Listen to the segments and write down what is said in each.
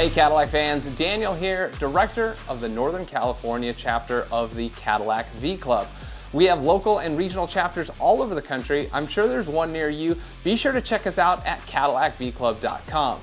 Hey Cadillac fans, Daniel here, director of the Northern California chapter of the Cadillac V Club. We have local and regional chapters all over the country. I'm sure there's one near you. Be sure to check us out at cadillacvclub.com.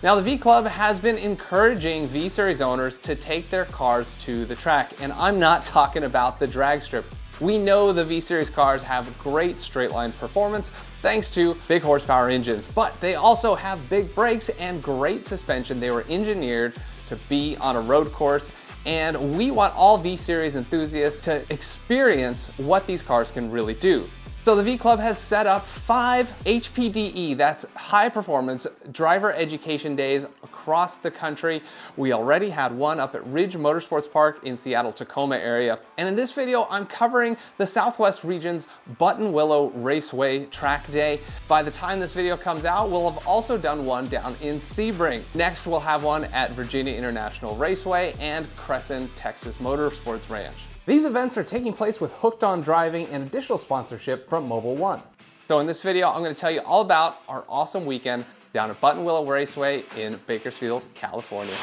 Now, the V Club has been encouraging V Series owners to take their cars to the track, and I'm not talking about the drag strip. We know the V Series cars have great straight line performance thanks to big horsepower engines, but they also have big brakes and great suspension. They were engineered to be on a road course, and we want all V Series enthusiasts to experience what these cars can really do. So the V Club has set up 5 HPDE, that's high performance driver education days across the country. We already had one up at Ridge Motorsports Park in Seattle-Tacoma area. And in this video, I'm covering the Southwest region's Buttonwillow Raceway track day. By the time this video comes out, we'll have also done one down in Sebring. Next, we'll have one at Virginia International Raceway and Crescent, Texas Motorsports Ranch. These events are taking place with Hooked on Driving and additional sponsorship from Mobil 1. So in this video, I'm going to tell you all about our awesome weekend down at Buttonwillow Raceway in Bakersfield, California.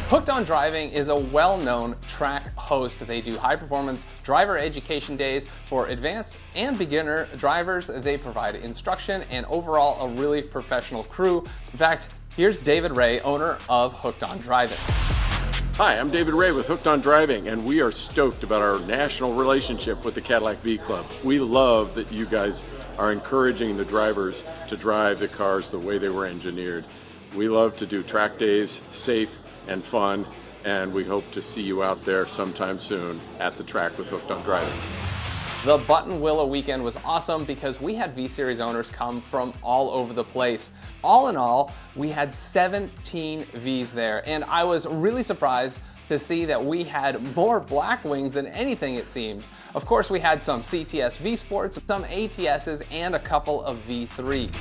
Hooked on Driving is a well-known track host. They do high-performance driver education days for advanced and beginner drivers. They provide instruction and overall a really professional crew. In fact, here's David Ray, owner of Hooked on Driving. Hi, I'm David Ray with Hooked on Driving, and we are stoked about our national relationship with the Cadillac V Club. We love that you guys are encouraging the drivers to drive the cars the way they were engineered. We love to do track days, safe and fun, and we hope to see you out there sometime soon at the track with Hooked on Driving. The Buttonwillow weekend was awesome because we had V Series owners come from all over the place. All in all, we had 17 Vs there, and I was really surprised to see that we had more Blackwings than anything, it seemed. Of course, we had some cts-v sports, some ATSs, and a couple of V3s.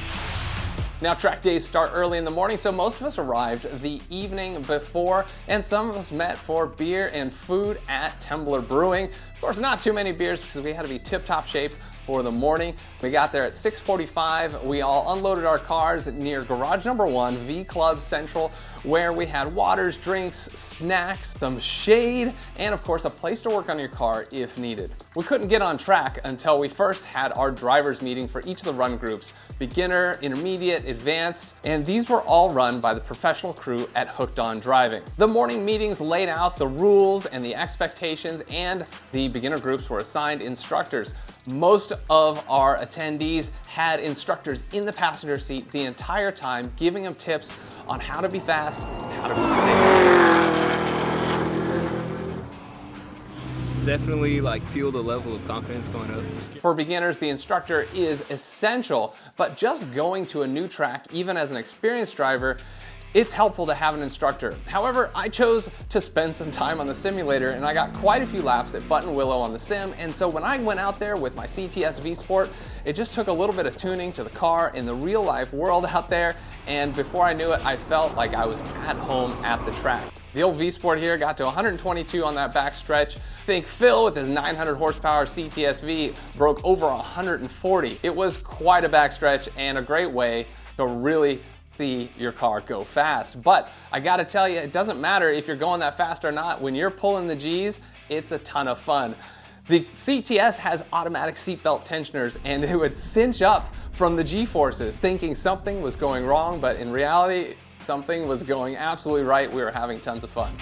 Now, track days start early in the morning, so most of us arrived the evening before, and some of us met for beer and food at Temblor Brewing. Of course, not too many beers because we had to be tip-top shape for the morning. We got there at 6:45. We all unloaded our cars near garage number 1, V Club Central, where we had waters, drinks, snacks, some shade, and of course a place to work on your car if needed. We couldn't get on track until we first had our drivers meeting for each of the run groups: beginner, intermediate, advanced, and these were all run by the professional crew at Hooked on Driving. The morning meetings laid out the rules and the expectations, and the beginner groups were assigned instructors. Most of our attendees had instructors in the passenger seat the entire time, giving them tips on how to be fast, how to be safe. Definitely feel the level of confidence going up. For beginners, the instructor is essential, but just going to a new track, even as an experienced driver, it's helpful to have an instructor. However, I chose to spend some time on the simulator, and I got quite a few laps at Buttonwillow on the sim, and so when I went out there with my cts-v Sport, it just took a little bit of tuning to the car in the real life world out there, and before I knew it, I felt like I was at home at the track. The old V Sport here got to 122 on that back stretch. I think Phil with his 900 horsepower cts-v broke over 140. It was quite a back stretch and a great way to really see your car go fast. But I gotta tell you, it doesn't matter if you're going that fast or not. When you're pulling the G's, it's a ton of fun. The CTS has automatic seatbelt tensioners, and it would cinch up from the G-forces, thinking something was going wrong, but in reality, something was going absolutely right. We were having tons of fun.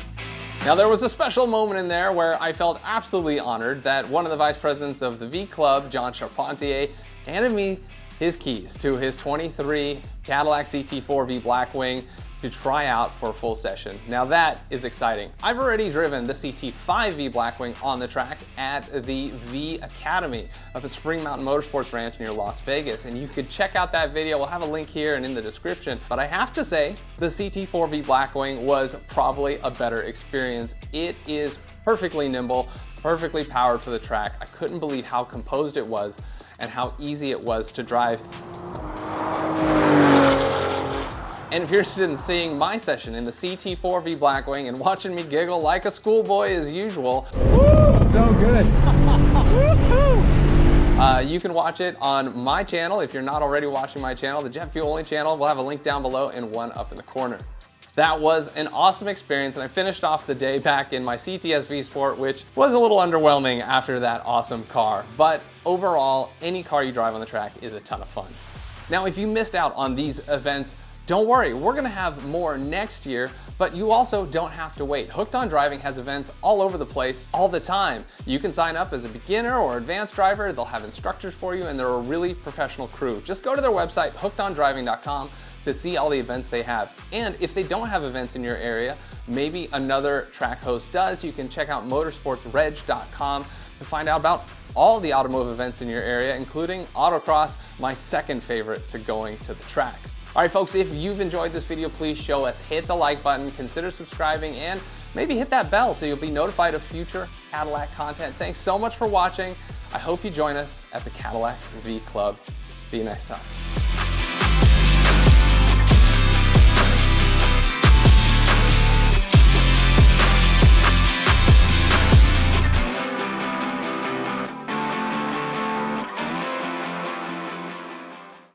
Now, there was a special moment in there where I felt absolutely honored that one of the vice presidents of the V Club, John Charpentier, handed me his keys to his 23 Cadillac CT4V Blackwing to try out for a full session. Now that is exciting. I've already driven the CT5V Blackwing on the track at the V Academy of the Spring Mountain Motorsports Ranch near Las Vegas, and you could check out that video. We'll have a link here and in the description. But I have to say, the CT4V Blackwing was probably a better experience. It is perfectly nimble, perfectly powered for the track. I couldn't believe how composed it was and how easy it was to drive. And if you're interested in seeing my session in the CT4V Blackwing and watching me giggle like a schoolboy as usual, woo, so good. You can watch it on my channel if you're not already watching my channel, the Jet Fuel Only channel. We'll have a link down below and one up in the corner. That was an awesome experience, and I finished off the day back in my cts-v Sport, which was a little underwhelming after that awesome car. But overall, any car you drive on the track is a ton of fun. Now, if you missed out on these events, don't worry, we're gonna have more next year, but you also don't have to wait. Hooked on Driving has events all over the place all the time. You can sign up as a beginner or advanced driver. They'll have instructors for you, and they're a really professional crew. Just go to their website, hookedondriving.com, to see all the events they have. And if they don't have events in your area, maybe another track host does, you can check out motorsportsreg.com to find out about all the automotive events in your area, including autocross, my second favorite to going to the track. All right, folks, if you've enjoyed this video, please show us, hit the like button, consider subscribing, and maybe hit that bell so you'll be notified of future Cadillac content. Thanks so much for watching. I hope you join us at the Cadillac V Club. See you next time.